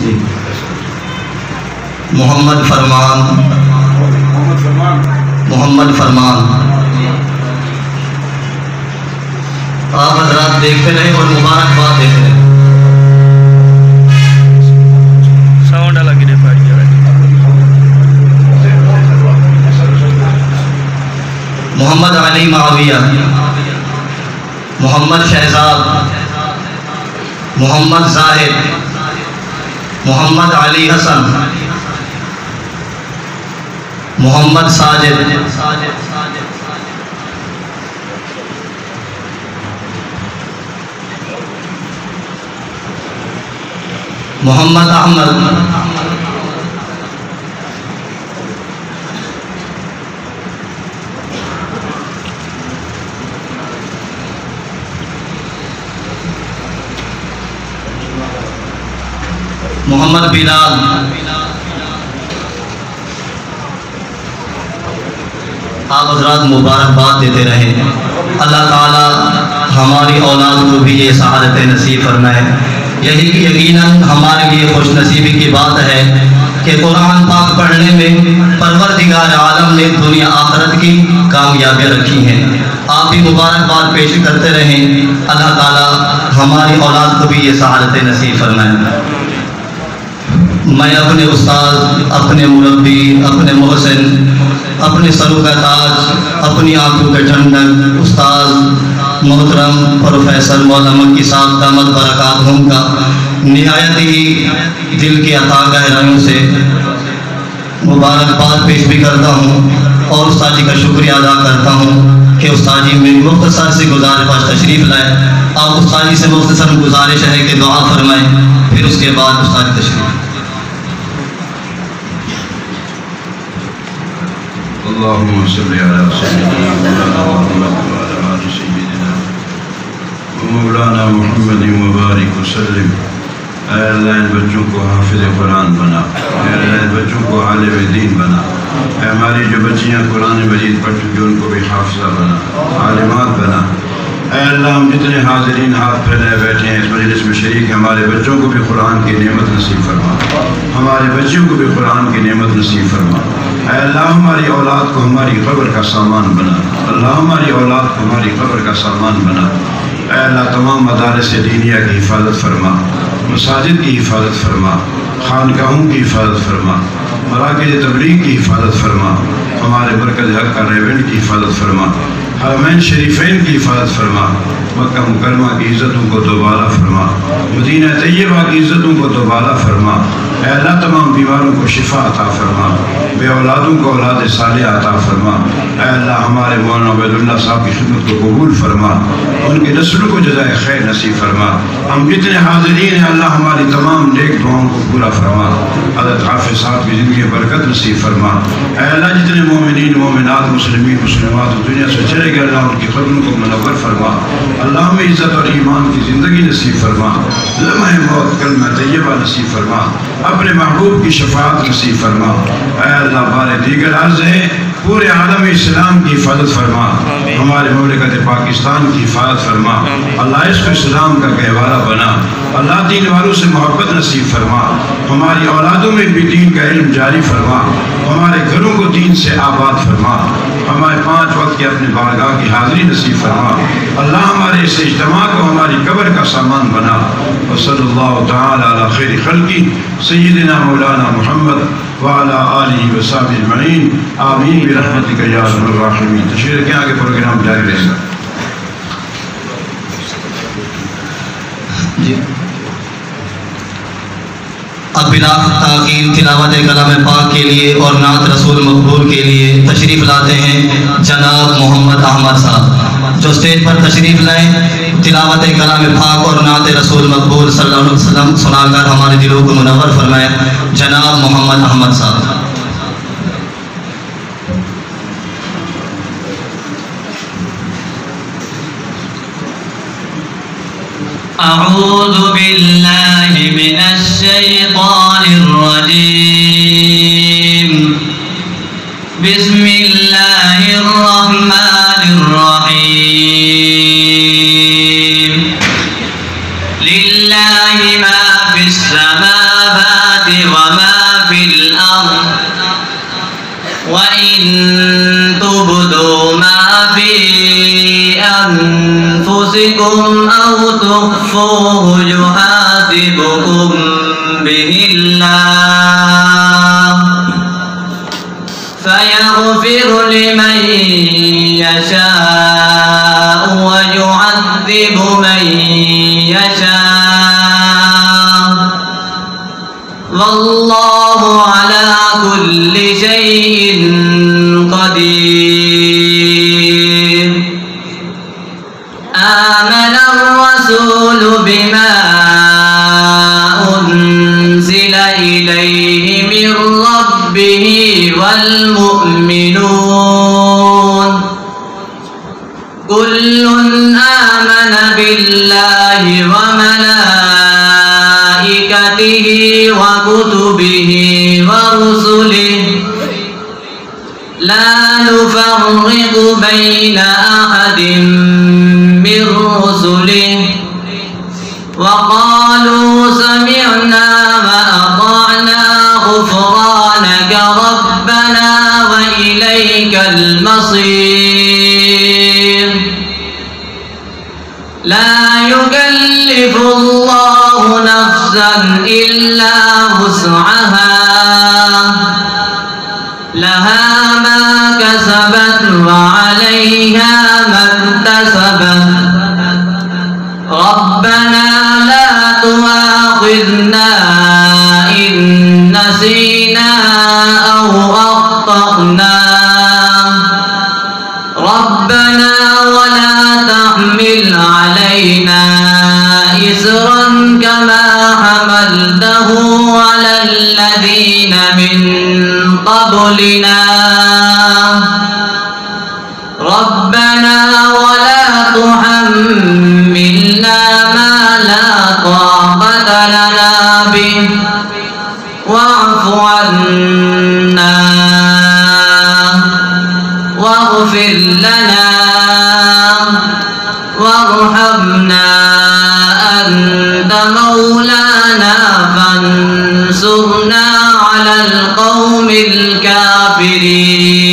جی محمد فرمان، محمد فرمان، آپ حضرات دیکھتے رہے اور مبارکباد دیتے رہے۔ ساؤنڈ الگ ہی پڑ گیا۔ محمد علی معاویہ، محمد شہزاد، محمد زاہد، محمد علی حسن، محمد ساجد، محمد احمد، محمد بلال، آپ حضرات مبارکباد دیتے رہیں۔ اللہ تعالی ہماری اولاد کو بھی یہ سعادت نصیب فرمائے۔ یہی یقیناً ہمارے لیے خوش نصیبی کی بات ہے کہ قرآن پاک پڑھنے میں پروردگار عالم نے دنیا آخرت کی کامیابیاں رکھی ہیں۔ آپ بھی مبارکباد پیش کرتے رہیں۔ اللہ تعالی ہماری اولاد کو بھی یہ سعادت نصیب فرمائے۔ میں اپنے استاد، اپنے مربی، اپنے محسن، اپنے سروں کا تاج، اپنی آنکھوں کے ٹھنڈک استاد محترم پروفیسر مولانا مکی صاحب دامت برکاتہم کا نہایت ہی دل کی عطا گہرائیوں سے مبارکباد پیش بھی کرتا ہوں اور استاد جی کا شکریہ ادا کرتا ہوں کہ استاد جی میری مختصر سے گزارش پاس تشریف لائے۔ آپ استاد جی سے مختصر گزارش ہے کہ دعا فرمائیں، پھر اس کے بعد استاد جی تشریف۔ اللهم صل على سيدنا محمد وعلى آل سيدنا ومولانا محمد مبارک وسلم۔ اے اللہ ان بچوں کو حافظ قرآن بنا، اے اللہ ان بچوں کو عالم دین بنا، اے ہماری جو بچیاں قرآن مجید پڑھ چکی ان کو بھی حافظہ بنا، عالمات بنا۔ اے اللہ ہم جتنے حاضرین ہاتھ پھیلائے بیٹھے ہیں اس مجلس میں شریک ہیں، ہمارے بچوں کو بھی قرآن کی نعمت نصیب فرما، ہمارے بچیوں کو بھی قرآن کی نعمت نصیب فرما۔ اے اللہ ہماری اولاد کو ہماری قبر کا سامان بنا، اللہ ہماری اولاد کو ہماری قبر کا سامان بنا۔ اے اللہ تمام مدارس دینیہ کی حفاظت فرما، مساجد کی حفاظت فرما، خانقاہوں کی حفاظت فرما، مراکز تبلیغ کی حفاظت فرما، ہمارے مرکز حق کا ریونڈ کی حفاظت فرما، حرمین شریفین کی حفاظت فرما، مکہ مکرمہ کی عزتوں کو دوبارہ فرما، مدینہ طیبہ کی عزتوں کو دوبارہ فرما۔ اے اللہ تمام بیماروں کو شفا عطا فرما، بے اولادوں کو اولاد صالحہ عطا فرما۔ اے اللہ ہمارے مولانا عبید اللہ صاحب کی خدمت کو قبول فرما، ان کی نسلوں کو جزائے خیر نصیب فرما۔ ہم جتنے حاضرین ہیں اللہ ہماری تمام نیک دعاؤں کو پورا فرما، حضرت حافظ صاحب کی زندگی برکت نصیب فرما۔ اے اللہ جتنے مومنین مومنات مسلمین مسلمات دنیا سے چلے گئے اللہ ان کی قبروں کو منور فرما، اللہ ہمیں عزت اور ایمان کی زندگی نصیب فرما، لمحہ موت کلمہ طیبہ نصیب فرما، اپنے محبوب کی شفاعت نصیب فرما۔ اے اللہ بارے دیگر عرض ہے پورے عالم اسلام کی حفاظت فرما، ہمارے مملکت پاکستان کی حفاظت فرما، اللہ عشق اسلام کا گہوارہ بنا، اللہ دین والوں سے محبت نصیب فرما، ہماری اولادوں میں بھی دین کا علم جاری فرما، ہمارے گھروں کو دین سے آباد فرما، ہمارے 5 وقت کی اپنے بارگاہ کی حاضری نصیب فرما، اللہ ہمارے اس اجتماع کو ہماری قبر کا سامان بنا۔ وصلی اللہ تعالی علی خیر خلقی سیدنا مولانا محمد وعلی آلہ وصحبہ اجمعین، آمین برحمتک یا ارحم الراحمین۔ تشریف کے آگے پروگرام جاری رہے گا۔ جی اب بلا تاخیر تلاوت کلام پاک کے لیے اور نعت رسول مقبول کے لیے تشریف لاتے ہیں جناب محمد احمد صاحب، جو اسٹیج پر تشریف لائیں، تلاوت کلام پاک اور نعت رسول مقبول صلی اللہ علیہ وسلم سنا کر ہمارے دلوں کو منور فرمائیں جناب محمد احمد صاحب۔ أعوذ بالله من الشيطان الرجيم بسم الله الرحمن الرحيم لله ما في السماوات وإن تبدوا ما في أنفسكم أو تخفوه يحاسبكم به الله فيغفر لمن يشاء ويعذب من يشاء والله على كل شيء قدير. آمن الرسول بما أنزل إليه من ربه والمؤمنون كل آمن بالله وملائكته وكتبه ورسله لا نفرق بين أحد من رسله وقالوا سمعنا وأطعنا غفرانك ربنا وإليك المصير. لا يكلف الله نفسا إلا وسعها لها ما كسبت وعليها ما اكتسبت ربنا لا تؤاخذنا إن نسينا أو أخطأنا ربنا ولا تحمل علينا إصرا كما حملته على الذين من قبلنا ربنا ولا تحملنا ما لا طاقة لنا به واعف عنا واغفر لنا وارحمنا أنت مولانا فانصرنا على القوم الكافرين.